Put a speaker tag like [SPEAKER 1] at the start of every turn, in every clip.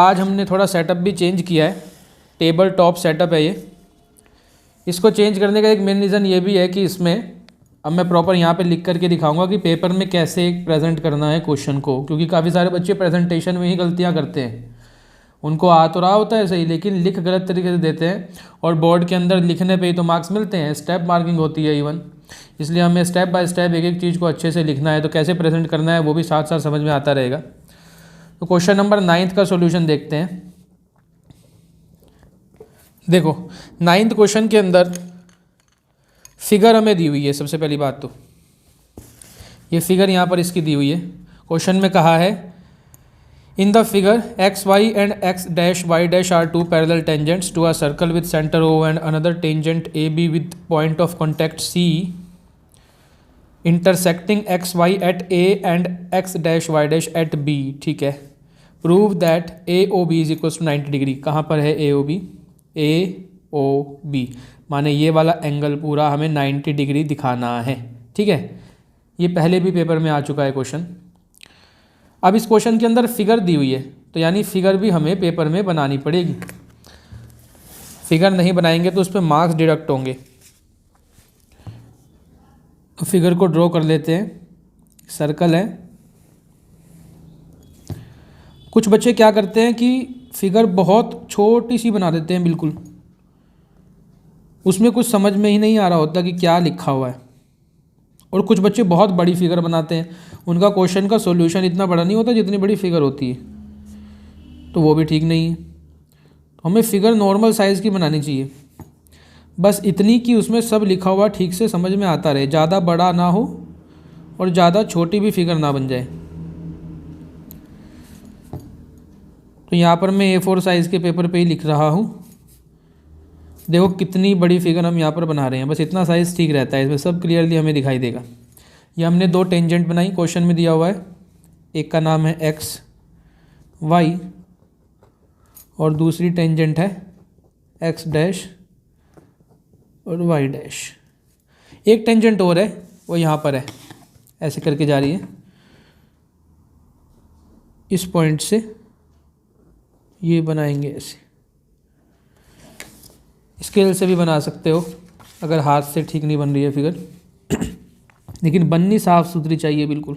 [SPEAKER 1] आज हमने थोड़ा सेटअप भी चेंज किया है। टेबल टॉप सेटअप है ये। इसको चेंज करने का एक मेन रीज़न ये भी है कि इसमें अब मैं प्रॉपर यहाँ पे लिख करके दिखाऊंगा कि पेपर में कैसे प्रेजेंट करना है क्वेश्चन को, क्योंकि काफ़ी सारे बच्चे प्रेजेंटेशन में ही गलतियाँ करते हैं। उनको आ तो रहा होता है सही, लेकिन लिख गलत तरीके से देते हैं और बोर्ड के अंदर लिखने पे ही तो मार्क्स मिलते हैं, स्टेप मार्किंग होती है इवन। इसलिए हमें स्टेप बाय स्टेप एक एक चीज़ को अच्छे से लिखना है, तो कैसे प्रेजेंट करना है वो भी साथ साथ समझ में आता रहेगा। तो क्वेश्चन नंबर 9 का सॉल्यूशन देखते हैं। देखो 9th क्वेश्चन के अंदर फिगर हमें दी हुई है। सबसे पहली बात तो ये फिगर यहाँ पर इसकी दी हुई है। क्वेश्चन में कहा है in the figure X Y and X dash Y dash are two parallel tangents to a circle with centre O and another tangent A B with point of contact C intersecting X Y at A and X dash Y dash at B. ठीक है, prove that A O B is equal to 90 degree. कहाँ पर है ए O B? ए O B माने ये वाला angle पूरा हमें 90 डिग्री दिखाना है। ठीक है, ये पहले भी पेपर में आ चुका है क्वेश्चन। अब इस क्वेश्चन के अंदर फिगर दी हुई है, तो यानी फिगर भी हमें पेपर में बनानी पड़ेगी। फिगर नहीं बनाएंगे तो उस पर मार्क्स डिडक्ट होंगे। तो फिगर को ड्रॉ कर लेते हैं। सर्कल है। कुछ बच्चे क्या करते हैं कि फिगर बहुत छोटी सी बना देते हैं, बिल्कुल उसमें कुछ समझ में ही नहीं आ रहा होता कि क्या लिखा हुआ है। और कुछ बच्चे बहुत बड़ी फिगर बनाते हैं, उनका क्वेश्चन का सॉल्यूशन इतना बड़ा नहीं होता जितनी बड़ी फिगर होती है, तो वो भी ठीक नहीं है। हमें फिगर नॉर्मल साइज़ की बनानी चाहिए, बस इतनी कि उसमें सब लिखा हुआ ठीक से समझ में आता रहे, ज़्यादा बड़ा ना हो और ज़्यादा छोटी भी फिगर ना बन जाए। तो यहाँ पर मैं A4 साइज़ के पेपर पे ही लिख रहा हूँ। देखो कितनी बड़ी फिगर हम यहाँ पर बना रहे हैं, बस इतना साइज़ ठीक रहता है, इसमें सब क्लियरली हमें दिखाई देगा। ये हमने दो टेंजेंट बनाई, क्वेश्चन में दिया हुआ है। एक का नाम है एक्स वाई और दूसरी टेंजेंट है एक्स डैश और वाई डैश। एक टेंजेंट और है, वो यहाँ पर है, ऐसे करके जा रही है। इस पॉइंट से ये बनाएंगे ऐसे। स्केल से भी बना सकते हो अगर हाथ से ठीक नहीं बन रही है फिगर, लेकिन बननी साफ़ सुथरी चाहिए बिल्कुल।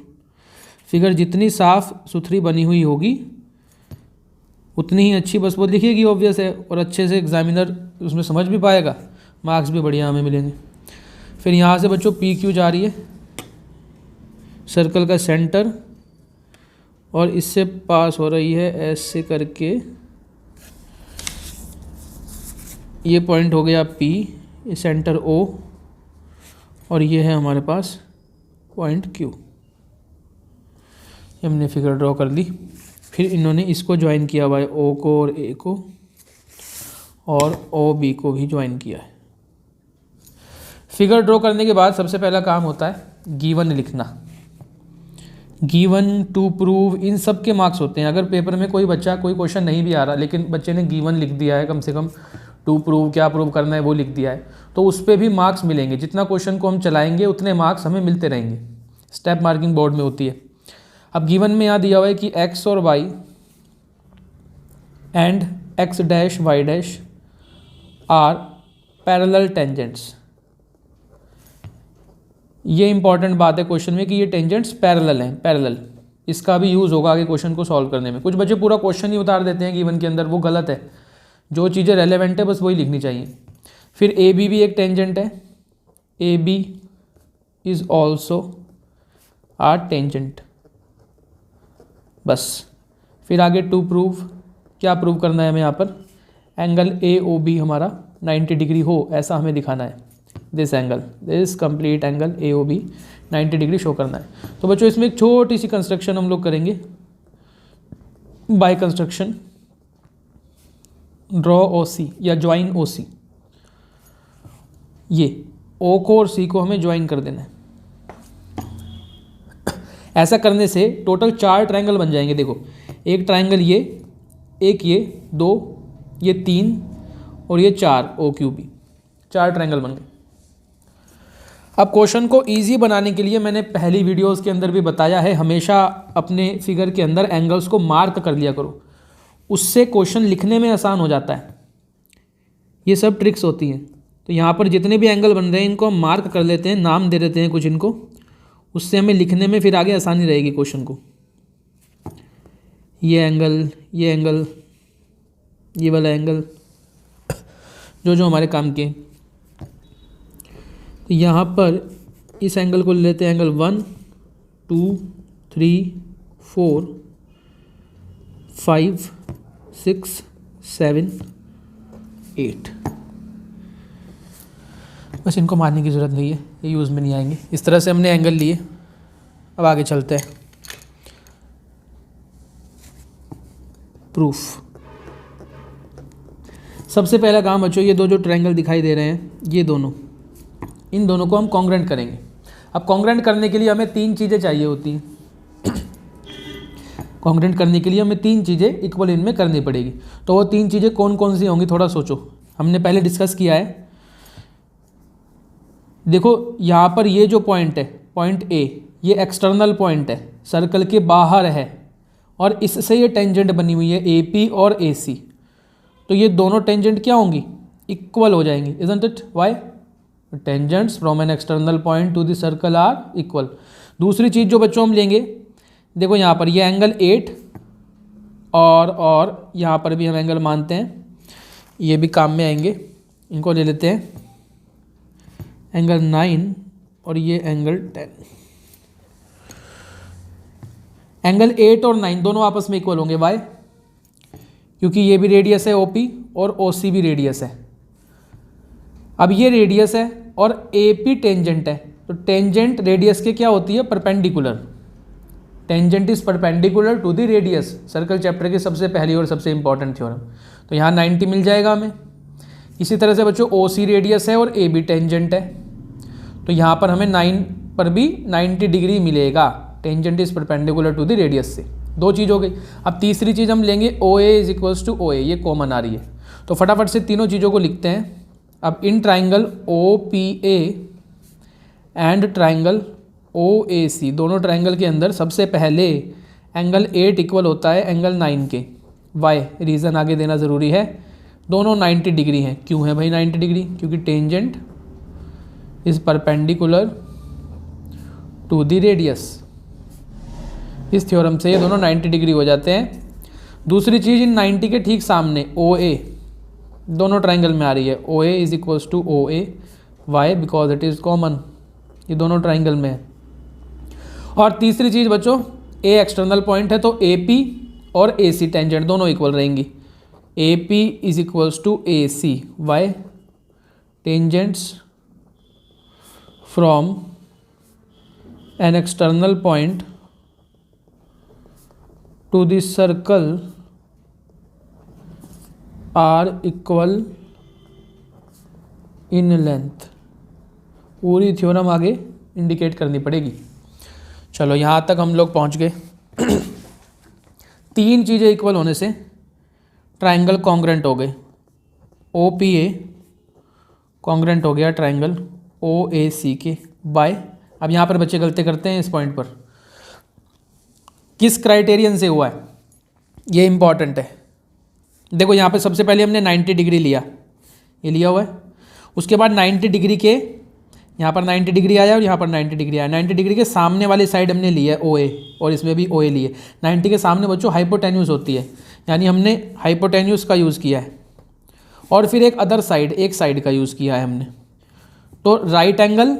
[SPEAKER 1] फिगर जितनी साफ़ सुथरी बनी हुई होगी उतनी ही अच्छी बस वो दिखेगी, ऑब्वियस है, और अच्छे से एग्जामिनर उसमें समझ भी पाएगा, मार्क्स भी बढ़िया हमें मिलेंगे। फिर यहाँ से बच्चों पी क्यू जा रही है, सर्कल का सेंटर, और इससे पास हो रही है ऐसे करके। ये पॉइंट हो गया P, ये सेंटर O, और ये है हमारे पास पॉइंट Q। हमने फिगर ड्रॉ कर ली। फिर इन्होंने इसको ज्वाइन किया हुआ है, O को और A को, और OB को भी ज्वाइन किया है। फिगर ड्रॉ करने के बाद सबसे पहला काम होता है गिवन लिखना। गिवन, टू प्रूव, इन सब के मार्क्स होते हैं। अगर पेपर में कोई बच्चा कोई क्वेश्चन नहीं भी आ रहा, लेकिन बच्चे ने गिवन लिख दिया है, कम से कम टू प्रूव क्या प्रूव करना है वो लिख दिया है, तो उस पर भी मार्क्स मिलेंगे। जितना क्वेश्चन को हम चलाएंगे उतने मार्क्स हमें मिलते रहेंगे। स्टेप मार्किंग बोर्ड में होती है। अब गिवन में यहाँ दिया हुआ है कि एक्स और Y and X dash Y dash are parallel tangents. ये इंपॉर्टेंट बात है क्वेश्चन में कि ये टेंजेंट्स पैरेलल हैं। पैरेलल, इसका भी यूज़ होगा आगे क्वेश्चन को सॉल्व करने में। कुछ बच्चे पूरा क्वेश्चन ही उतार देते हैं गिवन के अंदर, वो गलत है। जो चीज़ें रेलेवेंट है बस वही लिखनी चाहिए। फिर ए बी भी एक टेंजेंट है, A B is also a tangent, बस। फिर आगे टू प्रूव, क्या प्रूव करना है हमें यहाँ पर? एंगल ए ओ बी हमारा 90 डिग्री हो, ऐसा हमें दिखाना है। This angle, this complete angle A O B 90 degree show करना है। तो बच्चों इसमें एक छोटी सी कंस्ट्रक्शन हम लोग करेंगे बाय कंस्ट्रक्शन। ड्रॉ ओ सी या ज्वाइन ओ सी। ये ओ को और सी को हमें ज्वाइन कर देना है। ऐसा करने से टोटल 4 ट्रायंगल बन जाएंगे। देखो, एक ट्रायंगल ये, एक ये, 2, ये 3 और ये 4, ओ क्यू बी, 4 ट्रायंगल बन गए। अब क्वेश्चन को इजी बनाने के लिए मैंने पहली वीडियोस के अंदर भी बताया है, हमेशा अपने फिगर के अंदर एंगल्स को मार्क कर लिया करो। उससे क्वेश्चन लिखने में आसान हो जाता है। ये सब ट्रिक्स होती हैं। तो यहाँ पर जितने भी एंगल बन रहे हैं इनको हम मार्क कर लेते हैं, नाम दे देते हैं कुछ इनको, उससे हमें लिखने में फिर आगे आसानी रहेगी क्वेश्चन को। ये एंगल, ये एंगल, ये वाला एंगल, जो जो हमारे काम के। तो यहाँ पर इस एंगल को लेते हैं एंगल 1 2 3 4 5 6 7 8। बस इनको मारने की ज़रूरत नहीं है, ये यूज़ में नहीं आएंगे। इस तरह से हमने एंगल लिए। अब आगे चलते हैं। प्रूफ। सबसे पहला काम बच्चों, ये दो जो ट्रायंगल दिखाई दे रहे हैं, ये दोनों, इन दोनों को हम कॉन्ग्रेंट करेंगे। अब कॉन्ग्रेंट करने के लिए हमें 3 चीज़ें चाहिए होती हैं। कॉन्ग्रेंट करने के लिए हमें 3 चीज़ें इक्वल इनमें करनी पड़ेगी। तो वो 3 चीज़ें कौन कौन सी होंगी, थोड़ा सोचो। हमने पहले डिस्कस किया है। देखो यहाँ पर ये जो पॉइंट है, पॉइंट ए, ये एक्सटर्नल पॉइंट है, सर्कल के बाहर है, और इससे ये टेंजेंट बनी हुई है AP और AC। तो ये दोनों टेंजेंट क्या होंगी, इक्वल हो जाएंगी। Isn't it? Why? Tangents from an external point to the circle are equal. दूसरी चीज़ जो बच्चों हम लेंगे, देखो यहाँ पर ये एंगल 8 और यहाँ पर भी हम एंगल मानते हैं, ये भी काम में आएंगे। इनको ले लेते हैं एंगल 9 और ये एंगल 10। एंगल 8 और 9 दोनों आपस में इक्वल होंगे। वाई? क्योंकि ये भी रेडियस है OP और OC भी रेडियस है। अब ये रेडियस है और AP टेंजेंट है, तो टेंजेंट रेडियस के क्या होती है, perpendicular. Tangent is perpendicular to the radius, circle chapter की सबसे पहली और सबसे इंपॉर्टेंट थ्योरम। तो यहाँ 90 मिल जाएगा हमें। इसी तरह से बच्चों OC रेडियस है और AB टेंजेंट है, तो यहाँ पर हमें 9 पर भी 90 डिग्री मिलेगा। Tangent is perpendicular to the radius से। 2 चीज़ हो गई। अब तीसरी चीज़ हम लेंगे OA is equals to OA, ये कॉमन आ रही है। तो फटाफट से तीनों चीज़ों को लिखते हैं। अब in triangle OPA and triangle OAC, दोनों ट्राइंगल के अंदर सबसे पहले एंगल 8 इक्वल होता है एंगल 9 के। वाई? रीज़न आगे देना ज़रूरी है। दोनों 90 डिग्री हैं। क्यों है भाई 90 डिग्री? क्योंकि tangent is perpendicular to the radius. इस थ्योरम से ये दोनों 90 डिग्री हो जाते हैं। दूसरी चीज़, इन 90 के ठीक सामने OA दोनों ट्राइंगल में आ रही है। OA is equals to OA। Why? Because it is common, ये दोनों ट्राइंगल में है। और तीसरी चीज़ बच्चों, A एक्सटर्नल पॉइंट है, तो AP और AC टेंजेंट दोनों इक्वल रहेंगी। AP is equals to AC। Why? Tangents from an external point to the circle are equal in length. पूरी थ्योरम आगे इंडिकेट करनी पड़ेगी। चलो यहाँ तक हम लोग पहुँच गए। 3 चीज़ें इक्वल होने से ट्राइंगल कॉन्ग्रेंट हो गए। OPA कॉन्ग्रेंट हो गया ट्राइंगल OAC के। बाय, अब यहाँ पर बच्चे गलती करते हैं इस पॉइंट पर। किस क्राइटेरियन से हुआ है, ये इंपॉर्टेंट है। देखो यहाँ पे सबसे पहले हमने 90 डिग्री लिया, ये लिया हुआ है। उसके बाद 90 डिग्री के यहाँ पर 90 डिग्री आया और यहाँ पर 90 डिग्री आया। 90 डिग्री के सामने वाली साइड हमने लिया है OA, और इसमें भी OA लिए। 90 के सामने बच्चों हाइपोटेन्यूस होती है, यानी हमने हाइपोटेन्यूस का यूज़ किया है। और फिर एक अदर साइड, एक साइड का यूज़ किया है हमने। तो right angle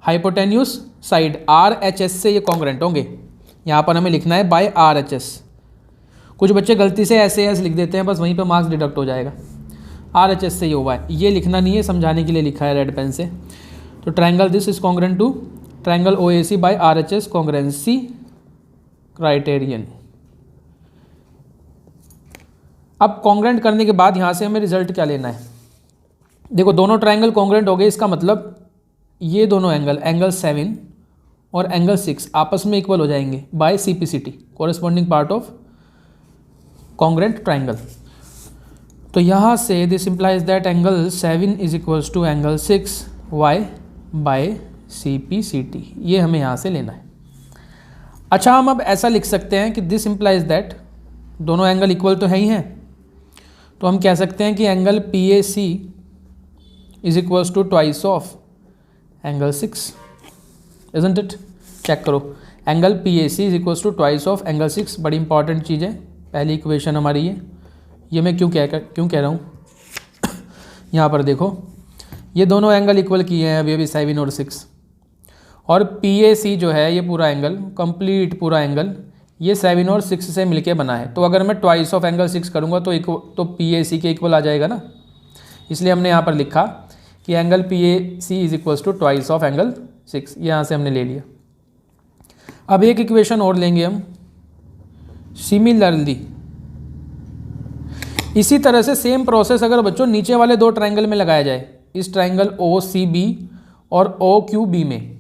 [SPEAKER 1] hypotenuse side RHS से ये कॉन्ग्रेंट होंगे। यहाँ पर हमें लिखना है बाय RHS। कुछ बच्चे गलती से SAS लिख देते हैं, बस वहीं पे मार्क्स डिडक्ट हो जाएगा। RHS से ये हुआ है, ये लिखना नहीं है, समझाने के लिए लिखा है रेड पेन से। तो triangle this is congruent to triangle OAC by RHS congruency criterion. अब कॉन्ग्रेंट करने के बाद यहाँ से हमें रिजल्ट क्या लेना है। देखो दोनों ट्रायंगल कॉन्ग्रेंट हो गए, इसका मतलब ये दोनों एंगल 7 और एंगल 6 आपस में इक्वल हो जाएंगे by CPCT, corresponding part of congruent triangle. तो यहाँ से this implies that angle 7 is equals to angle 6 why by CPCT। ये हमें यहाँ से लेना है। अच्छा, हम अब ऐसा लिख सकते हैं कि दिस इंप्लाइज दैट दोनों एंगल इक्वल तो है ही हैं, तो हम कह सकते हैं कि angle P A C is equals to twice of angle 6, isn't it? Check करो, angle P A C is equals to twice of angle 6, बड़ी इंपॉर्टेंट चीज़ है, पहली इक्वेशन हमारी ये मैं क्यों कह रहा हूँ यहाँ पर देखो, ये दोनों एंगल इक्वल किए हैं अभी 7 और 6, और पी ए सी जो है ये पूरा एंगल, कंप्लीट पूरा एंगल ये 7 और 6 से मिलके बना है। तो अगर मैं ट्वाइस ऑफ एंगल 6 करूँगा तो पी ए सी के इक्वल आ जाएगा ना, इसलिए हमने यहाँ पर लिखा कि angle P A C is equals to twice of angle 6, यहाँ से हमने ले लिया। अब एक इक्वेशन और लेंगे हम, सिमिलरली इसी तरह से सेम प्रोसेस अगर बच्चों नीचे वाले दो ट्रायंगल में लगाया जाए, इस ट्रायंगल ओ सी बी और ओ क्यू बी में,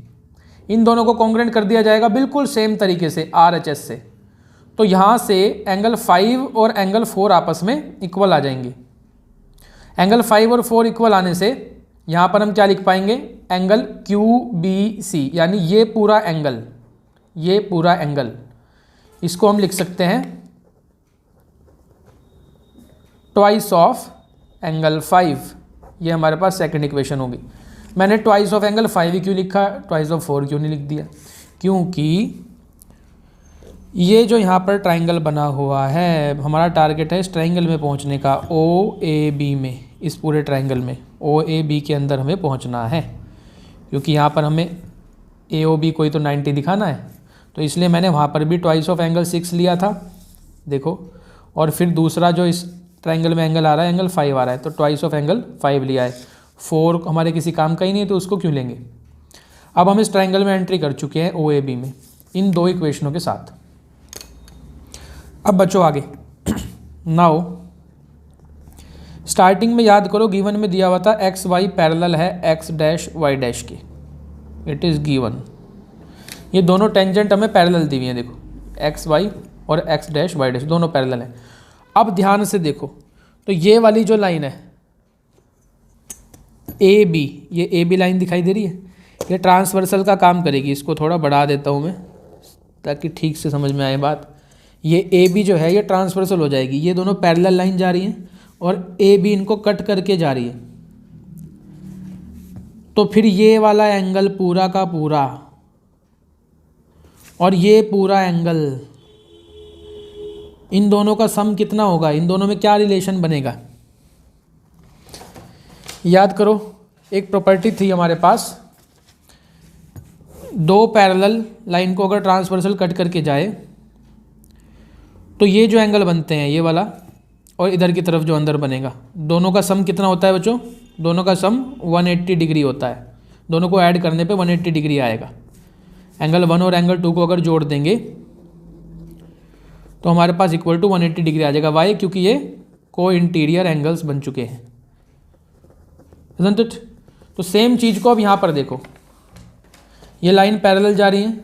[SPEAKER 1] इन दोनों को कॉन्ग्रेंट कर दिया जाएगा बिल्कुल सेम तरीके से आर एच एस से, तो यहाँ से एंगल 5 और एंगल 4 आपस में इक्वल आ जाएंगे। एंगल 5 और 4 इक्वल आने से यहाँ पर हम क्या लिख पाएंगे, एंगल क्यू बी सी, यानी ये पूरा एंगल इसको हम लिख सकते हैं ट्वाइस ऑफ एंगल 5, ये हमारे पास सेकंड इक्वेशन होगी। मैंने ट्वाइस ऑफ एंगल 5 ही क्यों लिखा, ट्वाइस ऑफ 4 क्यों नहीं लिख दिया, क्योंकि ये जो यहाँ पर ट्रायंगल बना हुआ है, हमारा टारगेट है इस ट्रायंगल में पहुँचने का, ओ ए बी में, इस पूरे ट्रायंगल में ओ ए बी के अंदर हमें पहुँचना है, क्योंकि यहाँ पर हमें ए ओ बी कोई तो 90 दिखाना है, तो इसलिए मैंने वहाँ पर भी ट्वाइस ऑफ एंगल 6 लिया था, देखो, और फिर दूसरा जो इस ट्रायंगल में एंगल आ रहा है एंगल 5 आ रहा है, तो ट्वाइस ऑफ एंगल 5 लिया है। 4 हमारे किसी काम का ही नहीं है, तो उसको क्यों लेंगे। अब हम इस ट्रायंगल में एंट्री कर चुके हैं ओ ए बी में, इन दो इक्वेशनों के साथ। अब बच्चों आगे नाउ स्टार्टिंग में याद करो, गिवन में दिया हुआ था एक्स वाई पैरेलल है एक्स डैश वाई डैश के, इट इज़ गिवन, ये दोनों टेंजेंट हमें पैरेलल दी हुई हैं, देखो एक्स वाई और एक्स डैश वाई डैश दोनों पैरेलल हैं। अब ध्यान से देखो, तो ये वाली जो लाइन है ए बी, ये ए बी लाइन दिखाई दे रही है, ये ट्रांसवर्सल का काम करेगी, इसको थोड़ा बढ़ा देता हूँ मैं ताकि ठीक से समझ में आए बात। ये ए बी जो है ये ट्रांसवर्सल हो जाएगी, ये दोनों पैरेलल लाइन जा रही हैं और ए बी इनको कट करके जा रही है, तो फिर ये वाला एंगल पूरा का पूरा और ये पूरा एंगल, इन दोनों का सम कितना होगा, इन दोनों में क्या रिलेशन बनेगा। याद करो, एक प्रॉपर्टी थी हमारे पास, दो पैरेलल लाइन को अगर ट्रांसवर्सल कट करके जाए तो ये जो एंगल बनते हैं ये वाला और इधर की तरफ जो अंदर बनेगा, दोनों का सम कितना होता है बच्चों, दोनों का सम 180 डिग्री होता है, दोनों को ऐड करने पे 180 डिग्री आएगा। एंगल 1 और एंगल 2 को अगर जोड़ देंगे तो हमारे पास इक्वल टू 180 डिग्री आ जाएगा। वाई, क्योंकि ये को इंटीरियर एंगल्स बन चुके हैं, isn't it? तो सेम चीज़ को अब यहाँ पर देखो, ये लाइन पैरेलल जा रही है,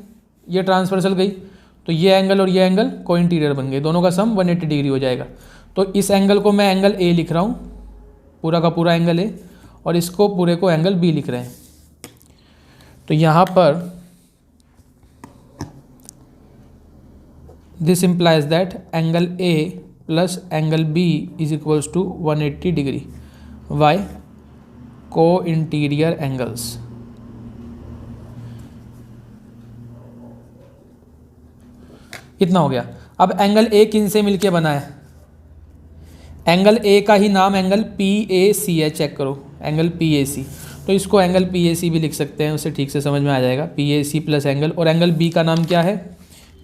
[SPEAKER 1] ये ट्रांसवर्सल गई, तो ये एंगल और ये एंगल को इंटीरियर बन गए, दोनों का सम 180 डिग्री हो जाएगा। तो इस एंगल को मैं एंगल ए लिख रहा हूँ, पूरा का पूरा एंगल ए, और इसको पूरे को एंगल बी लिख रहे हैं। तो यहाँ पर this implies that angle A plus angle B is equals to 180 degree. Why, co interior angles. इतना हो गया। अब एंगल A किन से मिलके बना है, एंगल A का ही नाम एंगल PAC है, चेक करो एंगल PAC, तो इसको एंगल PAC भी लिख सकते हैं, उससे ठीक से समझ में आ जाएगा। PAC प्लस एंगल, और एंगल B का नाम क्या है,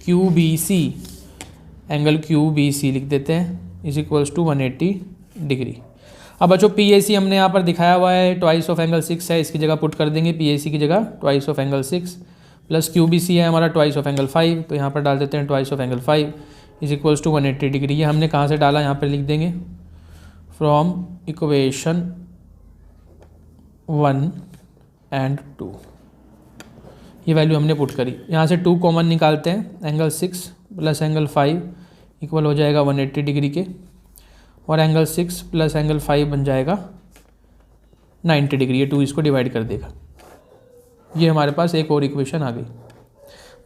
[SPEAKER 1] QBC, एंगल QBC लिख देते हैं, इज इक्वल्स टू 180 डिग्री। अब बच्चों PAC हमने यहाँ पर दिखाया हुआ है ट्वाइस ऑफ एंगल 6 है, इसकी जगह पुट कर देंगे PAC की जगह twice of angle 6, plus QBC है हमारा ट्वाइस ऑफ एंगल 5, तो यहाँ पर डाल देते हैं twice of angle 5 is equals to 180 degree. ये हमने कहाँ से डाला, यहाँ पर लिख देंगे फ्रॉम इक्वेशन 1 एंड 2, ये वैल्यू हमने पुट करी। यहाँ से 2 कॉमन निकालते हैं, एंगल 6 प्लस एंगल 5 इक्वल हो जाएगा 180 डिग्री के, और एंगल 6 प्लस एंगल 5 बन जाएगा 90 डिग्री। ये 2 इसको डिवाइड कर देगा। ये हमारे पास एक और इक्वेशन आ गई।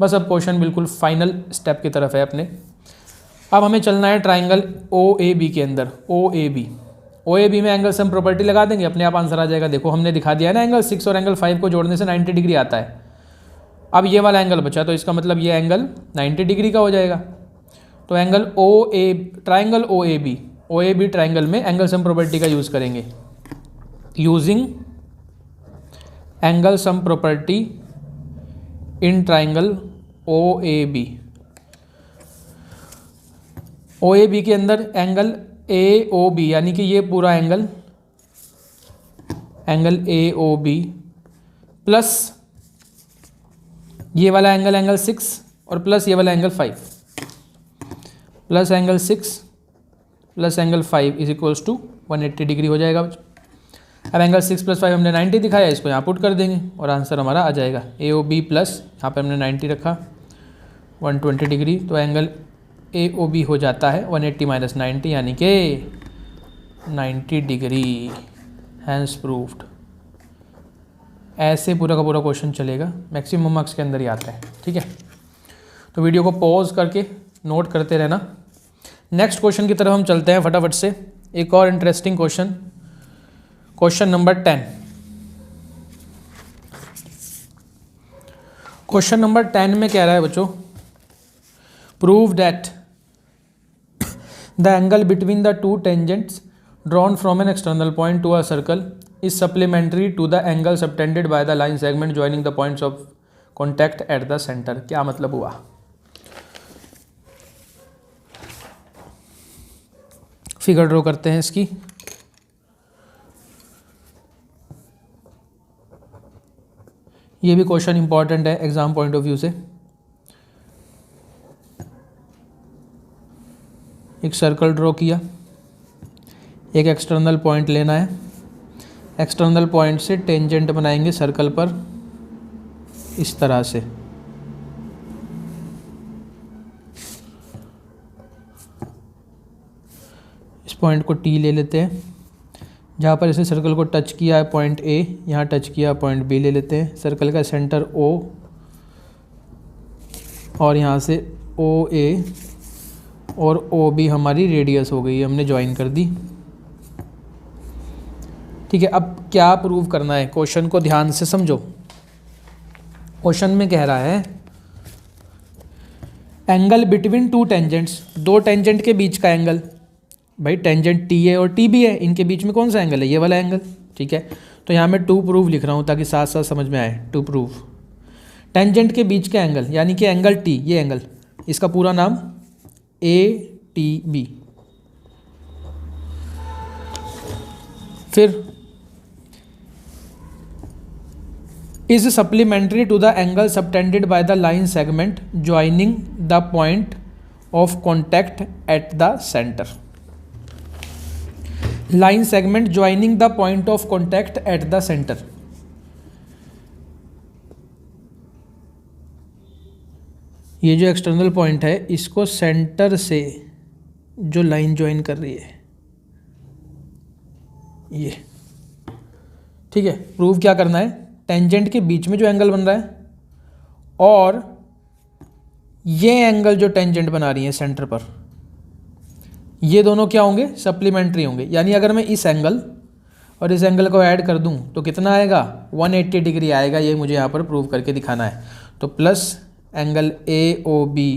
[SPEAKER 1] बस अब क्वेश्चन बिल्कुल फाइनल स्टेप की तरफ है अपने। अब हमें चलना है ट्राइंगल ओ ए बी के अंदर। ओ ए बी में एंगल सम प्रॉपर्टी लगा देंगे, अपने आप आंसर आ जाएगा। देखो हमने दिखा दिया है ना, एंगल 6 और एंगल 5 को जोड़ने से 90 डिग्री आता है। अब ये वाला एंगल बचा, तो इसका मतलब ये एंगल 90 डिग्री का हो जाएगा। तो angle triangle O A B triangle में एंगल सम प्रॉपर्टी का यूज़ करेंगे। Using angle sum property in triangle O A B के अंदर एंगल ए ओ बी, यानी कि ये पूरा angle A O B plus ये वाला एंगल 6 और प्लस ये वाला angle 5, plus angle 6 plus angle 5 is equals to 180 degree हो जाएगा। अब एंगल 6 प्लस 5 हमने 90 दिखाया, इसको यहाँ पुट कर देंगे और आंसर हमारा आ जाएगा। ए ओ बी प्लस यहाँ पे हमने 90 रखा 120 डिग्री, तो एंगल ए ओ बी हो जाता है 180 माइनस 90 यानी कि 90 डिग्री। Hence proved. ऐसे पूरा का पूरा क्वेश्चन चलेगा, मैक्सिमम मार्क्स के अंदर ही आता है। ठीक है, तो वीडियो को पॉज करके नोट करते रहना। नेक्स्ट क्वेश्चन की तरफ हम चलते हैं फटाफट से। एक और interesting question, question number 10। Question number 10 में कह रहा है बच्चों, prove that the angle between the two tangents drawn from an external point to a circle is supplementary to the angle subtended by the line segment joining the points of contact at the centre. क्या मतलब हुआ? Figure draw करते हैं इसकी। ये भी question important है exam point of view से। एक सर्कल ड्रॉ किया, एक एक्सटर्नल पॉइंट लेना है, एक्सटर्नल पॉइंट से टेंजेंट बनाएंगे सर्कल पर इस तरह से। इस पॉइंट को टी ले लेते हैं, जहाँ पर इसे सर्कल को टच किया है पॉइंट ए, यहाँ टच किया पॉइंट बी ले लेते हैं। सर्कल का सेंटर ओ और यहाँ से ओ ए और ओ बी हमारी रेडियस हो गई, हमने ज्वाइन कर दी। ठीक है, अब क्या प्रूव करना है, क्वेश्चन को ध्यान से समझो। क्वेश्चन में कह रहा है एंगल बिटवीन टू टेंजेंट्स, दो टेंजेंट के बीच का एंगल। भाई टेंजेंट टी ए और टी बी है, इनके बीच में कौन सा एंगल है? ये वाला एंगल। ठीक है, तो यहाँ मैं टू प्रूव लिख रहा हूँ ताकि साथ साथ समझ में आए। टू प्रूव टेंजेंट के बीच का एंगल, यानी कि एंगल टी, ये एंगल, इसका पूरा नाम ए टी बी। फिर is supplementary to the angle subtended by the line segment joining the point of contact at the centre. Line segment joining the point of contact at the centre. ये जो external point है, इसको centre से जो line join कर रही है ये। ठीक है, प्रूव क्या करना है? टेंजेंट के बीच में जो एंगल बन रहा है और ये एंगल जो टेंजेंट बना रही है सेंटर पर, ये दोनों क्या होंगे? सप्लीमेंट्री होंगे। यानी अगर मैं इस एंगल और इस एंगल को ऐड कर दूं तो कितना आएगा? 180 डिग्री आएगा। ये मुझे यहाँ पर प्रूव करके दिखाना है। तो plus angle A O B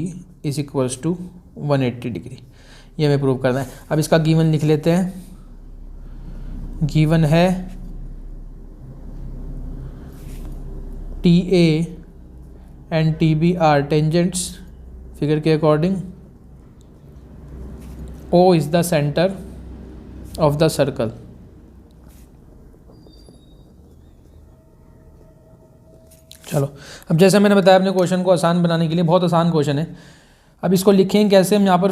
[SPEAKER 1] is equals to 180 degree, ये हमें प्रूव करना है। अब इसका गिवन लिख लेते हैं। गिवन है T A and T B are tangents figure के according. O is the center of the circle। चलो, अब जैसे मैंने बताया अपने क्वेश्चन को आसान बनाने के लिए, बहुत आसान क्वेश्चन है। अब इसको लिखेंगे कैसे? हम यहाँ पर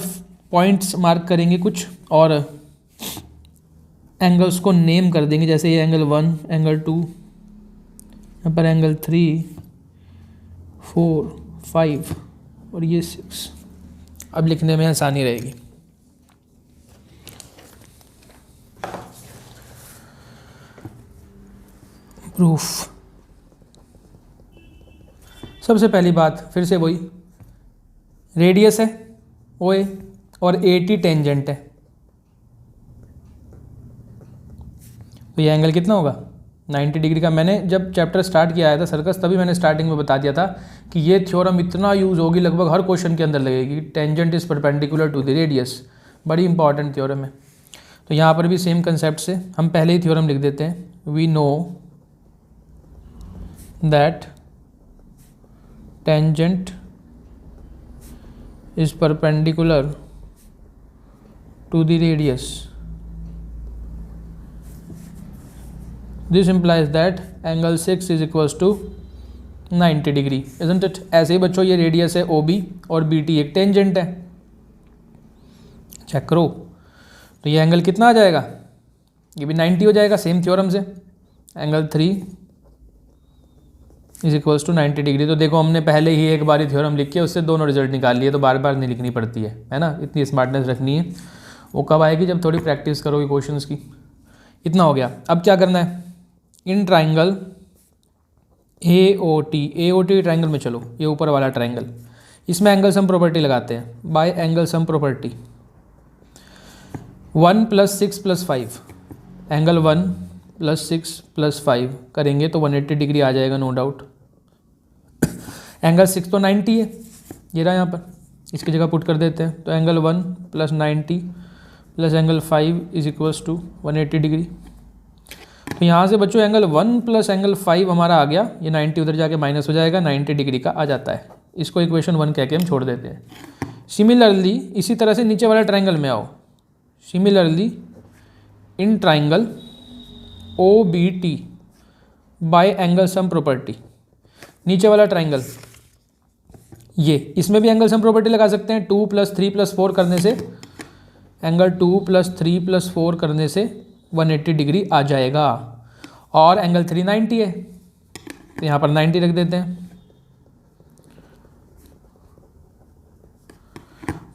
[SPEAKER 1] पॉइंट्स मार्क करेंगे कुछ और एंगल्स को नेम कर देंगे। जैसे ये एंगल 1, एंगल 2, यहाँ पर एंगल 3, 4, 5 और ये 6। अब लिखने में आसानी रहेगी। प्रूफ। सबसे पहली बात फिर से वही, रेडियस है ओ ए, और 80 टेंजेंट है, तो ये एंगल कितना होगा 90 डिग्री का। मैंने जब चैप्टर स्टार्ट किया आया था सर्कस, तभी मैंने स्टार्टिंग में बता दिया था कि ये थ्योरम इतना यूज़ होगी, लगभग हर क्वेश्चन के अंदर लगेगी। Tangent is perpendicular to the radius, बड़ी इंपॉर्टेंट थ्योरम है। तो यहाँ पर भी सेम कंसेप्ट से हम पहले ही थ्योरम लिख देते हैं। We know that tangent is perpendicular to the radius, this implies that angle 6 is equals to 90 degree, isn't it? ऐसे ही बच्चों ये रेडियस है OB और BT एक टेंजेंट है, चेक करो। तो ये एंगल कितना आ जाएगा, ये भी 90 हो जाएगा सेम थ्योरम से। Angle 3 is equals to 90 degree. तो देखो हमने पहले ही एक बार थ्योरम लिख के उससे दोनों रिजल्ट निकाल लिए, तो बार बार नहीं लिखनी पड़ती है ना, इतनी स्मार्टनेस रखनी है। वो कब आएगी, जब थोड़ी प्रैक्टिस करोगे क्वेश्चंस की। इतना हो गया। अब क्या करना है, इन ट्राइंगल AOT ट्राइंगल में चलो, ये ऊपर वाला ट्राइंगल, इसमें एंगल सम प्रॉपर्टी लगाते हैं। Bye angle sum property 1 + 6 + 5, angle 1 + 6 + 5 करेंगे तो 180 डिग्री आ जाएगा, नो डाउट। एंगल 6 तो 90 है, ये रहा यहाँ पर, इसकी जगह पुट कर देते हैं। तो angle 1 + 90 + angle 5 is equals to 180 degree. तो यहाँ से बच्चों एंगल 1 + एंगल 5 हमारा आ गया, ये 90 उधर जाके माइनस हो जाएगा, 90 डिग्री का आ जाता है। इसको इक्वेशन 1 कह के हम छोड़ देते हैं। सिमिलरली इसी तरह से नीचे वाला ट्राइंगल में आओ। Similarly in triangle OBT bye angle sum property, नीचे वाला ट्राइंगल ये, इसमें भी एंगल सम प्रॉपर्टी लगा सकते हैं। 2 + 3 + 4 करने से, एंगल 2 + 3 + 4 करने से 180 डिग्री आ जाएगा। और एंगल 3 90 है, तो यहाँ पर 90 रख देते हैं।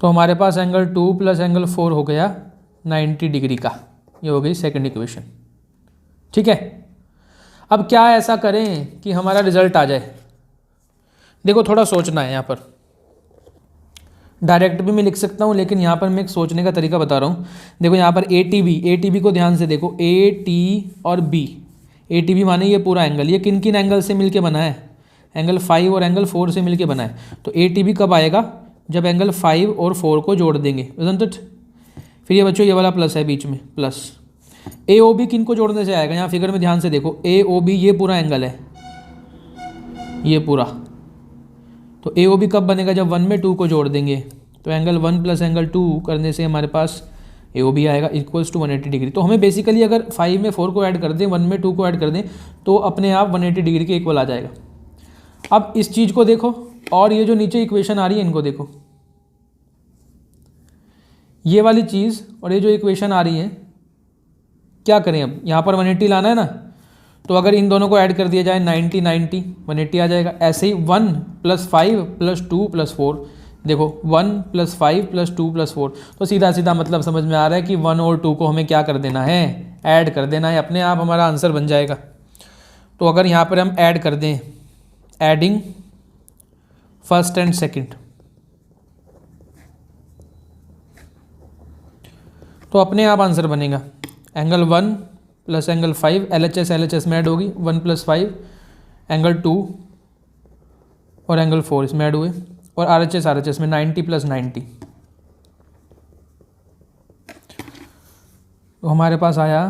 [SPEAKER 1] तो हमारे पास एंगल 2 + एंगल 4 हो गया 90 डिग्री का। ये हो गई सेकंड इक्वेशन, ठीक है। अब क्या ऐसा करें कि हमारा रिजल्ट आ जाए। देखो थोड़ा सोचना है यहाँ पर, डायरेक्ट भी मैं लिख सकता हूँ, लेकिन यहाँ पर मैं एक सोचने का तरीका बता रहा हूँ। देखो यहाँ पर ATB को ध्यान से देखो, AT और B। ATB माने ये पूरा एंगल, ये किन किन एंगल से मिलके बना है, एंगल 5 और एंगल 4 से मिलके बना है। तो ATB कब आएगा, जब एंगल 5 और 4 को जोड़ देंगे, isn't it? फिर ये बच्चों ये वाला प्लस है बीच में, प्लस। AOB किन को जोड़ने से आएगा, यहाँ फिगर में ध्यान से देखो, AOB ये पूरा एंगल है, ये पूरा। तो AOB कब बनेगा, जब 1 में 2 को जोड़ देंगे। तो एंगल 1 + एंगल 2 करने से हमारे पास AOB आएगा इक्वल्स टू 180 डिग्री। तो हमें बेसिकली अगर 5 में 4 को ऐड कर दें, 1 में 2 को ऐड कर दें, तो अपने आप 180 डिग्री के इक्वल आ जाएगा। अब इस चीज़ को देखो, और ये जो नीचे इक्वेशन आ रही है इनको देखो, ये वाली चीज़ और ये जो इक्वेशन आ रही है, क्या करें अब, यहाँ पर 180 लाना है ना, तो अगर इन दोनों को ऐड कर दिया जाए 90 90 180 आ जाएगा। ऐसे ही 1 + 5 + 2 + 4, देखो 1 + 5 + 2 + 4, तो सीधा सीधा मतलब समझ में आ रहा है कि 1 और 2 को हमें क्या कर देना है, ऐड कर देना है, अपने आप हमारा आंसर बन जाएगा। तो अगर यहाँ पर हम ऐड कर दें, एडिंग फर्स्ट एंड सेकंड, तो अपने आप आंसर बनेगा। एंगल 1 + एंगल 5, LHS में ऐड होगी, 1 + 5 एंगल 2 और एंगल 4 इसमें ऐड हुए, और RHS में 90 + 90। तो हमारे पास आया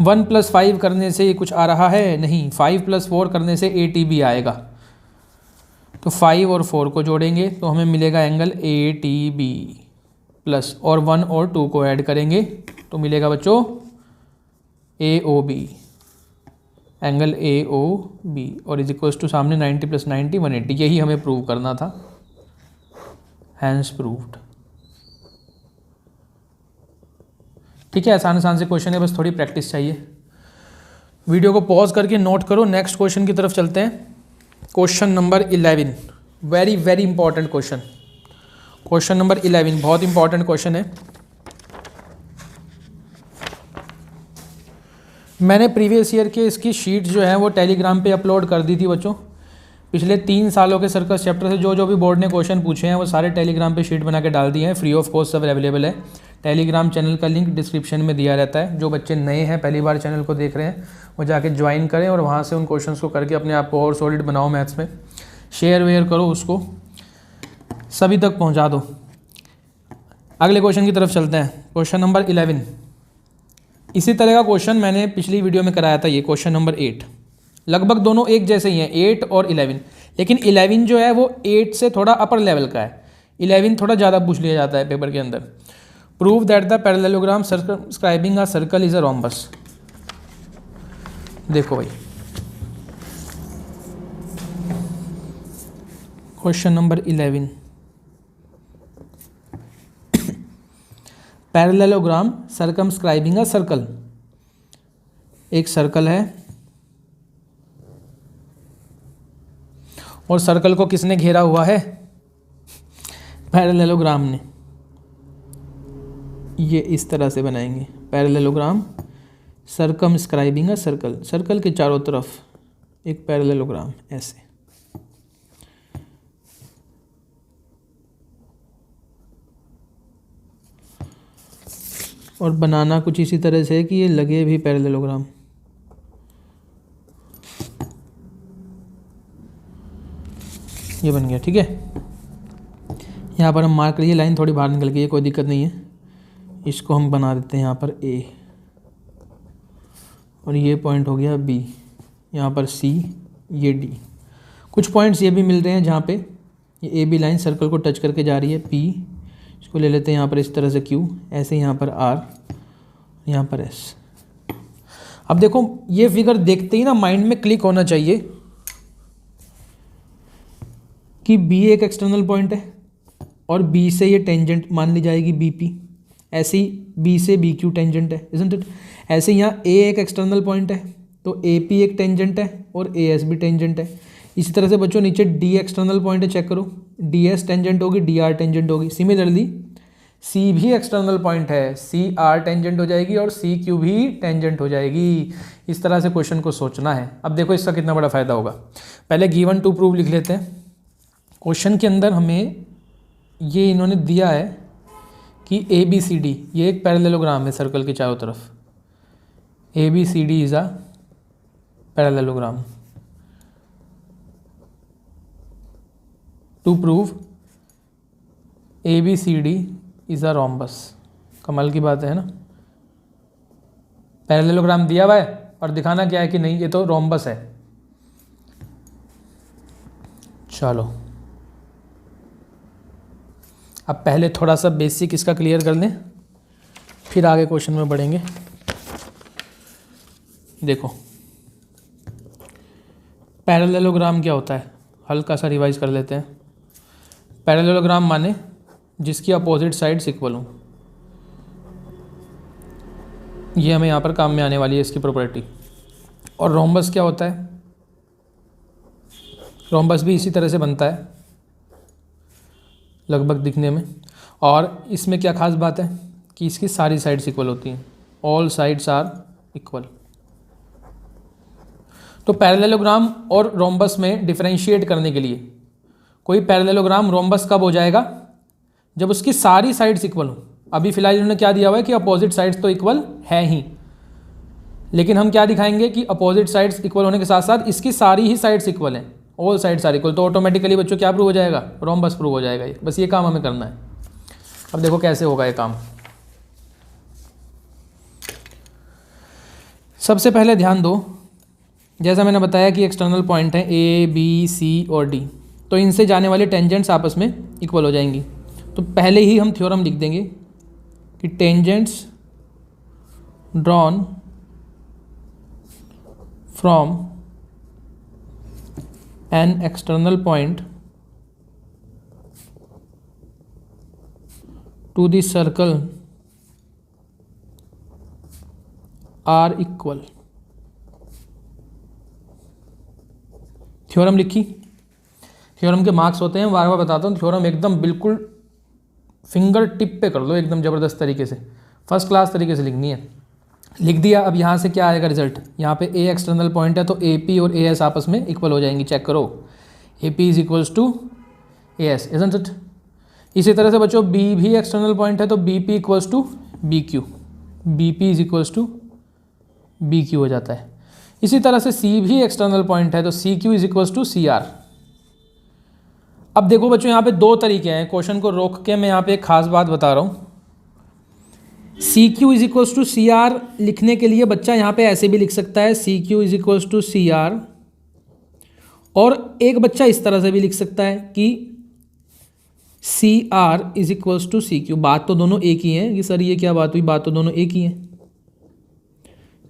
[SPEAKER 1] 1 + 5 करने से कुछ आ रहा है नहीं, 5 + 4 करने से ATB आएगा। तो 5 और 4 को जोड़ेंगे तो हमें मिलेगा एंगल ATB प्लस, और 1 और 2 को ऐड करेंगे तो मिलेगा बच्चों AOB, एंगल AOB, और इज इक्वल्स टू सामने 90 + 90 180। यही हमें प्रूव करना था, हैंस प्रूव्ड। ठीक है, आसान आसान से क्वेश्चन है, बस थोड़ी प्रैक्टिस चाहिए। वीडियो को पॉज करके नोट करो, नेक्स्ट क्वेश्चन की तरफ चलते हैं। Question number 11, very very important question. Question number 11 बहुत इंपॉर्टेंट क्वेश्चन है। मैंने प्रीवियस ईयर के इसकी शीट जो है वो टेलीग्राम पे अपलोड कर दी थी बच्चों। पिछले 3 सालों के सर्कस चैप्टर से जो जो भी बोर्ड ने क्वेश्चन पूछे हैं वो सारे टेलीग्राम पे शीट बना के डाल दिए हैं, फ्री ऑफ कॉस्ट सब अवेलेबल है। टेलीग्राम चैनल का लिंक डिस्क्रिप्शन में दिया रहता है। जो बच्चे नए हैं, पहली बार चैनल को देख रहे हैं, वो जाके ज्वाइन करें और वहाँ से उन क्वेश्चंस को करके अपने आप को और सॉलिड बनाओ मैथ्स में। शेयर वेयर करो, उसको सभी तक पहुँचा दो। अगले क्वेश्चन की तरफ चलते हैं। Question number 11। इसी तरह का क्वेश्चन मैंने पिछली वीडियो में कराया था, ये क्वेश्चन नंबर 8। लगभग दोनों एक जैसे ही हैं, 8 और 11, लेकिन 11 जो है वो 8 से थोड़ा अपर लेवल का है। 11 थोड़ा ज़्यादा पूछ लिया जाता है पेपर के अंदर। Prove that the parallelogram circumscribing a circle is a rhombus. देखो भाई, question number 11। Parallelogram circumscribing a circle. एक सर्कल है और सर्कल को किसने घेरा हुआ है? पैरेललोग्राम ने। ये इस तरह से बनाएंगे parallelogram circumscribing a circle. Circle के चारों तरफ एक पैरेललोग्राम ऐसे। और बनाना कुछ इसी तरह से है कि ये लगे भी पैरेललोग्राम। ये बन गया, ठीक है। यहाँ पर हम मार्क करिए, लाइन थोड़ी बाहर निकल गई है, कोई दिक्कत नहीं है। इसको हम बना देते हैं यहाँ पर A, और ये पॉइंट हो गया B, यहाँ पर C, ये D। कुछ पॉइंट्स ये भी मिल रहे हैं जहाँ पे ये AB लाइन सर्कल को टच करके जा रही है। P, इसको ले लेते हैं यहाँ पर इस तरह से Q, ऐसे यहाँ पर R, यहाँ पर S। अब देखो, ये फिगर देखते ही ना माइंड में क्लिक होना चाहिए कि B एक एक्सटर्नल पॉइंट है और B से ये टेंजेंट मान ली जाएगी BP। ऐसे ही B से BQ टेंजेंट है, इजंट इट। ऐसे यहाँ A एक एक्सटर्नल पॉइंट है तो AP एक टेंजेंट है और AS भी टेंजेंट है। इसी तरह से बच्चों नीचे D एक्सटर्नल पॉइंट है, चेक करो, DS टेंजेंट होगी, DR टेंजेंट होगी। सिमिलरली C भी एक्सटर्नल पॉइंट है, CR टेंजेंट हो जाएगी और CQ भी टेंजेंट हो जाएगी। इस तरह से क्वेश्चन को सोचना है। अब देखो इसका कितना बड़ा फायदा होगा। पहले गिवन टू प्रूव लिख लेते हैं। क्वेश्चन के अंदर हमें ये इन्होंने दिया है कि ABCD ये एक पैरेललोग्राम है सर्कल के चारों तरफ। ABCD is a parallelogram. To prove ABCD is a rhombus. कमाल की बात है ना, पैरेललोग्राम दिया हुआ है और दिखाना क्या है कि नहीं ये तो रोम्बस है। चलो अब पहले थोड़ा सा बेसिक इसका क्लियर कर लें, फिर आगे क्वेश्चन में बढ़ेंगे। देखो पैरेललोग्राम क्या होता है, हल्का सा रिवाइज कर लेते हैं। पैरेललोग्राम माने जिसकी अपोजिट साइड्स इक्वल हों। ये हमें यहाँ पर काम में आने वाली है इसकी प्रॉपर्टी। और रोम्बस क्या होता है? रोम्बस भी इसी तरह से बनता है लगभग दिखने में। और इसमें क्या खास बात है कि इसकी सारी साइड्स इक्वल होती हैं, ऑल साइड्स आर इक्वल। तो पैरेललोग्राम और रोम्बस में डिफरेंशिएट करने के लिए कोई पैरेललोग्राम रोम्बस कब हो जाएगा? जब उसकी सारी साइड्स इक्वल हो। अभी फिलहाल इन्होंने क्या दिया हुआ है कि अपोजिट साइड्स तो इक्वल है ही, लेकिन हम क्या दिखाएंगे कि अपोजिट साइड्स इक्वल होने के साथ साथ इसकी सारी ही साइड्स इक्वल हैं, ऑल साइड्स आर इक्वल। तो ऑटोमेटिकली बच्चों क्या प्रूव हो जाएगा? रोम्बस प्रूव हो जाएगा। ये बस ये काम हमें करना है। अब देखो कैसे होगा ये काम। सबसे पहले ध्यान दो, जैसा मैंने बताया कि एक्सटर्नल पॉइंट है A, B, C और D, तो इनसे जाने वाले टेंजेंट्स आपस में इक्वल हो जाएंगी। तो पहले ही हम थ्योरम लिख देंगे कि tangents drawn from an external point to the circle are equal। Theorem लिखी। थ्योरम के मार्क्स होते हैं, बार बार बताता हूँ, थ्योरम एकदम बिल्कुल फिंगर टिप पे कर लो, एकदम ज़बरदस्त तरीके से, फर्स्ट क्लास तरीके से लिखनी है। लिख दिया। अब यहाँ से क्या आएगा रिजल्ट? यहाँ पे A एक्सटर्नल पॉइंट है तो AP और AS आपस में इक्वल हो जाएंगी। चेक करो, A P is equals to A S, isn't it. इसी तरह से बच्चों बी भी एक्सटर्नल पॉइंट है तो B P equals to B Q, B P is equals to B Q हो जाता है। इसी तरह से सी भी एक्सटर्नल पॉइंट है तो C Q is equals to C R. अब देखो बच्चों यहाँ पे दो तरीके हैं, क्वेश्चन को रोक के मैं यहाँ पे एक खास बात बता रहा हूँ। C Q is equals to C R लिखने के लिए बच्चा यहाँ पे ऐसे भी लिख सकता है, C Q is equals to C R, और एक बच्चा इस तरह से भी लिख सकता है कि C R is equals to C Q. बात तो दोनों एक ही है कि सर ये क्या बात हुई, बात तो दोनों एक ही है।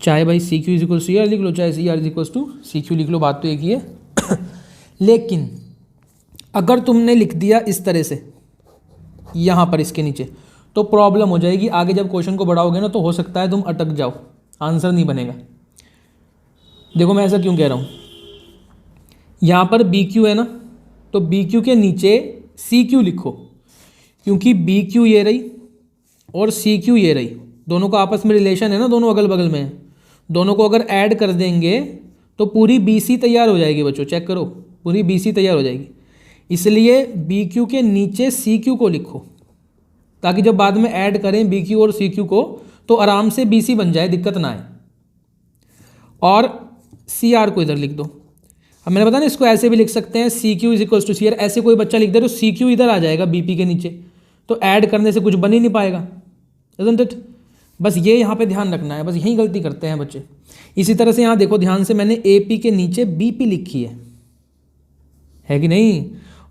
[SPEAKER 1] चाहे भाई C Q is equal C R लिख लो, चाहे C R is equals to C Q लिख लो, बात तो एक ही है। लेकिन अगर तुमने लिख दिया इस तरह से यहाँ पर इसके नीचे तो प्रॉब्लम हो जाएगी। आगे जब क्वेश्चन को बढ़ाओगे ना तो हो सकता है तुम अटक जाओ, आंसर नहीं बनेगा। देखो मैं ऐसा क्यों कह रहा हूँ, यहाँ पर बी क्यू है ना, तो बी क्यू के नीचे सी क्यू लिखो, क्योंकि बी क्यू ये रही और सी क्यू ये रही, दोनों का आपस में रिलेशन है ना, दोनों अगल बगल में है। दोनों को अगर ऐड कर देंगे तो पूरी बी सी तैयार हो जाएगी बच्चों, चेक करो पूरी बी सी तैयार हो जाएगी। इसलिए बी क्यू के नीचे सी क्यू को लिखो, ताकि जब बाद में ऐड करें बी क्यू और सी क्यू को तो आराम से बी सी बन जाए, दिक्कत ना आए। और सी आर को इधर लिख दो। अब मैंने बताया ना इसको ऐसे भी लिख सकते हैं, C Q is equals to C R. ऐसे कोई बच्चा लिख दे तो सी क्यू इधर आ जाएगा बी पी के नीचे, तो ऐड करने से कुछ बन ही नहीं पाएगा, इज़न्ट इट। बस ये यहाँ पे ध्यान रखना है, बस यही गलती करते हैं बच्चे। इसी तरह से यहाँ देखो ध्यान से, मैंने ए पी के नीचे बी पी लिखी है कि नहीं।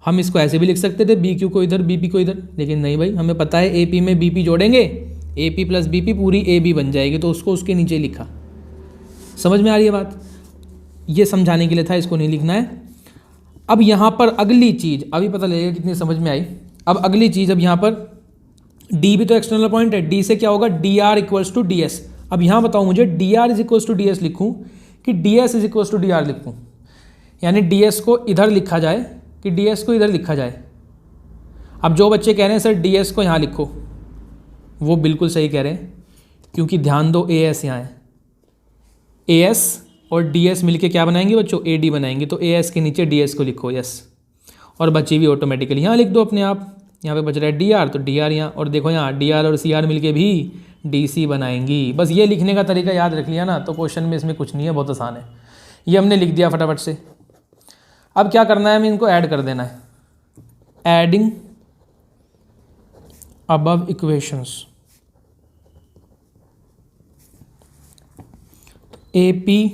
[SPEAKER 1] हम इसको ऐसे भी लिख सकते थे, बी क्यू को इधर बी पी को इधर, लेकिन नहीं भाई, हमें पता है ए पी में बी पी जोड़ेंगे, A P plus B P पूरी ए बी बन जाएगी, तो उसको उसके नीचे लिखा। समझ में आ रही है बात, ये समझाने के लिए था, इसको नहीं लिखना है। अब यहाँ पर अगली चीज़ अभी पता लगेगा कितनी समझ में आई। अब अगली चीज़, अब यहाँ पर डी भी तो एक्सटर्नल पॉइंट है, डी से क्या होगा, D R equals to D S. अब यहाँ बताओ मुझे D R is equals to D S लिखूँ कि D S is equals to D R लिखूँ, यानी डी एस को इधर लिखा जाए कि डी एस को इधर लिखा जाए। अब जो बच्चे कह रहे हैं सर डी एस को यहाँ लिखो, वो बिल्कुल सही कह रहे हैं, क्योंकि ध्यान दो ए एस यहाँ है, ए एस और डी एस मिल के क्या बनाएंगे बच्चों, ए डी बनाएंगे, तो ए एस के नीचे डी एस को लिखो, यस, और बची भी ऑटोमेटिकली यहाँ लिख दो अपने आप। यहाँ पे बच रहा है डी आर, तो डी आर यहाँ, और देखो यहाँ डी आर और सी आर मिल के भी डी सी बनाएंगी। बस ये लिखने का तरीका याद रख लिया ना तो क्वेश्चन में इसमें कुछ नहीं है, बहुत आसान है। ये हमने लिख दिया फटाफट से। अब क्या करना है, हमें इनको ऐड कर देना है, adding above equations. A P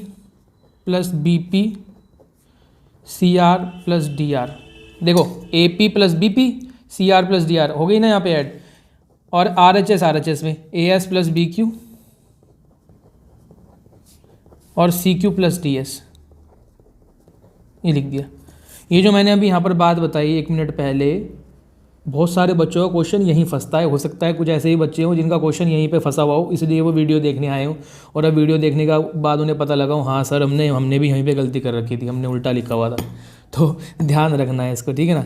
[SPEAKER 1] plus B P C R plus D R. देखो A P plus B P C R plus D R हो गई ना यहाँ पे ऐड, और आर एच एस में A S plus B Q और C Q plus D S, ये लिख दिया। ये जो मैंने अभी यहाँ पर बात बताई 1 मिनट पहले, बहुत सारे बच्चों का क्वेश्चन यहीं फंसता है। हो सकता है कुछ ऐसे ही बच्चे हों जिनका क्वेश्चन यहीं पे फंसा हुआ हो, इसलिए वो वीडियो देखने आए हो, और अब वीडियो देखने का बाद उन्हें पता लगा हो हाँ सर हमने भी यहीं पे गलती कर रखी थी, हमने उल्टा लिखा हुआ था। तो ध्यान रखना है इसको, ठीक है ना।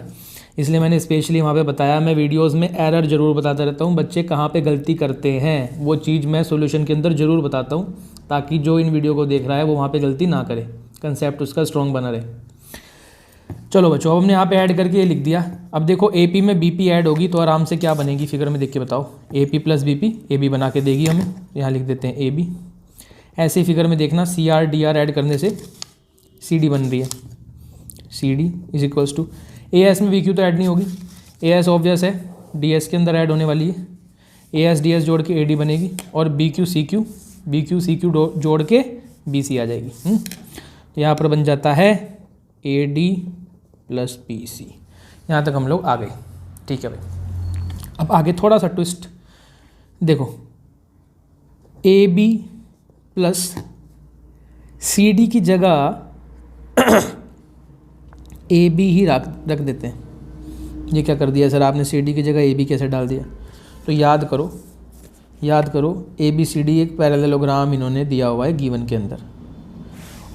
[SPEAKER 1] इसलिए मैंने स्पेशली वहाँ पे बताया, मैं वीडियोज़ में एरर ज़रूर बताता रहता हूँ, बच्चे कहाँ पर गलती करते हैं वो चीज़ मैं सोल्यूशन के अंदर ज़रूर बताता हूँ, ताकि जो इन वीडियो को देख रहा है वो वहाँ पर गलती ना करे, कंसेप्ट उसका स्ट्रॉन्ग बना रहे। चलो बच्चों, अब हमने यहाँ पे ऐड करके ये लिख दिया। अब देखो ए पी में बी पी ऐड होगी तो आराम से क्या बनेगी, फिगर में देख के बताओ। A P plus B P A B बना के देगी हमें, यहाँ लिख देते हैं ए बी। ऐसे ही फिगर में देखना C R D R add करने से सी डी बन रही है, C D is equals to A S में बी क्यू तो ऐड नहीं होगी, ए एस ऑब्वियस है, डी एस के अंदर ऐड होने वाली है, ए एस डी एस जोड़ के ए डी बनेगी, और बी क्यू सी क्यू जोड़ के बी सी आ जाएगी। यहाँ पर बन जाता है A D plus P C. यहाँ तक हम लोग आ गए, ठीक है भाई। अब आगे थोड़ा सा ट्विस्ट देखो, A B plus C D की जगह ए बी ही रख देते हैं। ये क्या कर दिया सर आपने, सी डी की जगह ए बी कैसे डाल दिया। तो याद करो ए बी सी डी एक पैरेललोग्राम इन्होंने दिया हुआ है गिवन के अंदर,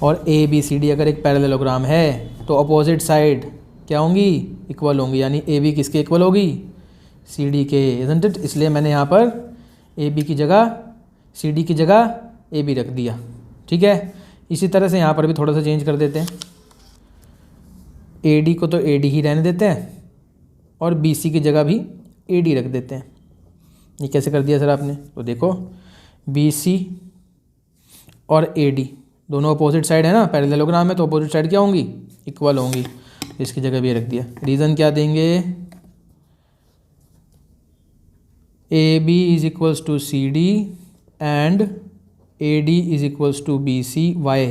[SPEAKER 1] और ए बी सी डी अगर एक पैरेललोग्राम है तो अपोजिट साइड क्या होंगी, इक्वल होंगी, यानी ए बी किसके इक्वल होगी, सी डी के, इज़न्ट इट। इसलिए मैंने यहाँ पर ए बी की जगह सी डी की जगह ए बी रख दिया, ठीक है। इसी तरह से यहाँ पर भी थोड़ा सा चेंज कर देते हैं, AD को तो AD ही रहने देते हैं और BC की जगह भी AD रख देते हैं। ये कैसे कर दिया सर आपने? तो देखो BC और AD दोनों अपोजिट साइड है ना, पैरेललोग्राम में, तो अपोजिट साइड क्या होंगी? इक्वल होंगी। इसकी जगह भी रख दिया। रीज़न क्या देंगे? AB is equals to CD and AD is equals to BC। Why?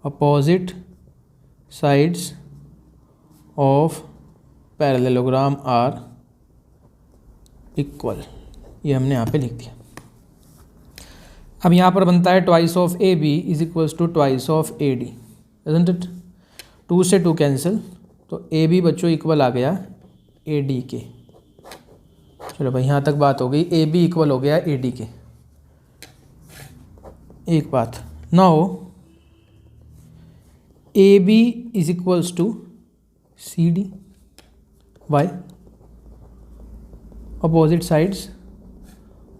[SPEAKER 1] Opposite sides of parallelogram are equal. ये हमने यहाँ पे लिख दिया। अब यहाँ पर बनता है twice of AB is equals to twice of AD, isn't it? 2 से 2 कैंसिल, तो AB बच्चों इक्वल आ गया AD के। चलो भाई यहाँ तक बात हो गई। AB इक्वल हो गया AD के। एक बात now AB is equals to CD। Why? Opposite sides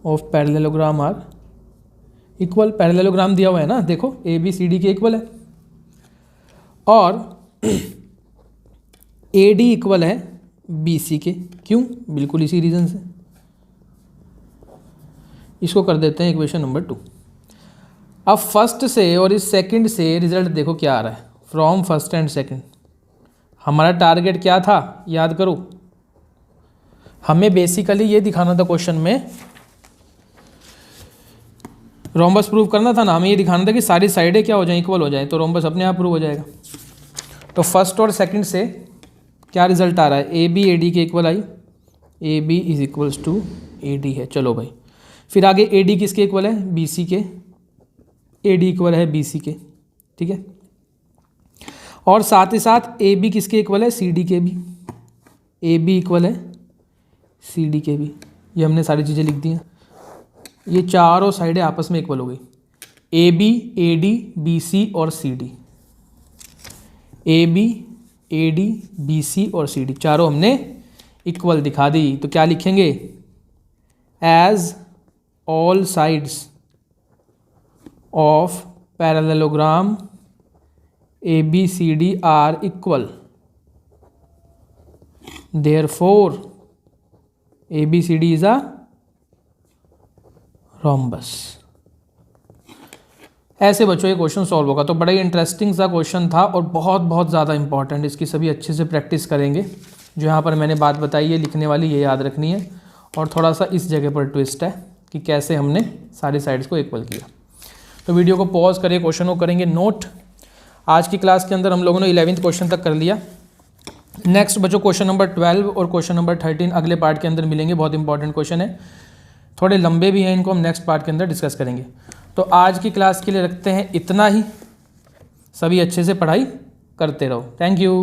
[SPEAKER 1] of parallelogram are equal. Parallelogram दिया हुआ है ना, देखो AB CD के इक्वल है और AD इक्वल है BC के। क्यों? बिल्कुल इसी रीज़न से। इसको कर देते हैं इक्वेशन नंबर 2। अब फर्स्ट से और इस सेकंड से रिजल्ट देखो क्या आ रहा है, फ्रॉम फर्स्ट एंड सेकंड। हमारा टारगेट क्या था याद करो? हमें बेसिकली ये दिखाना था क्वेश्चन में, रोम्बस प्रूव करना था ना, हमें ये दिखाना था कि सारी साइडें क्या हो जाएं, इक्वल हो जाएं, तो रोम्बस अपने आप प्रूव हो जाएगा। तो फर्स्ट और सेकंड से क्या रिजल्ट आ रहा है? AB AD के इक्वल आई। AB is equals to AD है। चलो भाई, फिर आगे AD किसके इक्वल है? BC के। AD इक्वल है BC के, ठीक है। और साथ ही साथ AB किसके इक्वल है? CD के भी। AB इक्वल है CD के भी। ये हमने सारी चीज़ें लिख दी हैं। ये चारों साइडें आपस में इक्वल हो गई। AB AD BC और CD। AB AD BC और CD चारों हमने इक्वल दिखा दी। तो क्या लिखेंगे? As all sides of parallelogram ABCD are equal, therefore ABCD is a rhombus. ऐसे बच्चों ये क्वेश्चन सॉल्व होगा। तो बड़ा ही इंटरेस्टिंग सा क्वेश्चन था और बहुत बहुत ज़्यादा इंपॉर्टेंट। इसकी सभी अच्छे से प्रैक्टिस करेंगे। जो यहाँ पर मैंने बात बताई है लिखने वाली, ये याद रखनी है। और थोड़ा सा इस जगह पर ट्विस्ट है कि कैसे हमने सारी साइड्स को इक्वल किया। तो वीडियो को पॉज करें, क्वेश्चन को करेंगे नोट। आज की क्लास के अंदर हम लोगों ने 11th क्वेश्चन तक कर लिया। नेक्स्ट बच्चों क्वेश्चन नंबर 12 और क्वेश्चन नंबर 13 अगले पार्ट के अंदर मिलेंगे। बहुत इंपॉर्टेंट क्वेश्चन है, थोड़े लंबे भी हैं, इनको हम नेक्स्ट पार्ट के अंदर डिस्कस करेंगे। तो आज की क्लास के लिए रखते हैं इतना ही। सभी अच्छे से पढ़ाई करते रहो। Thank you.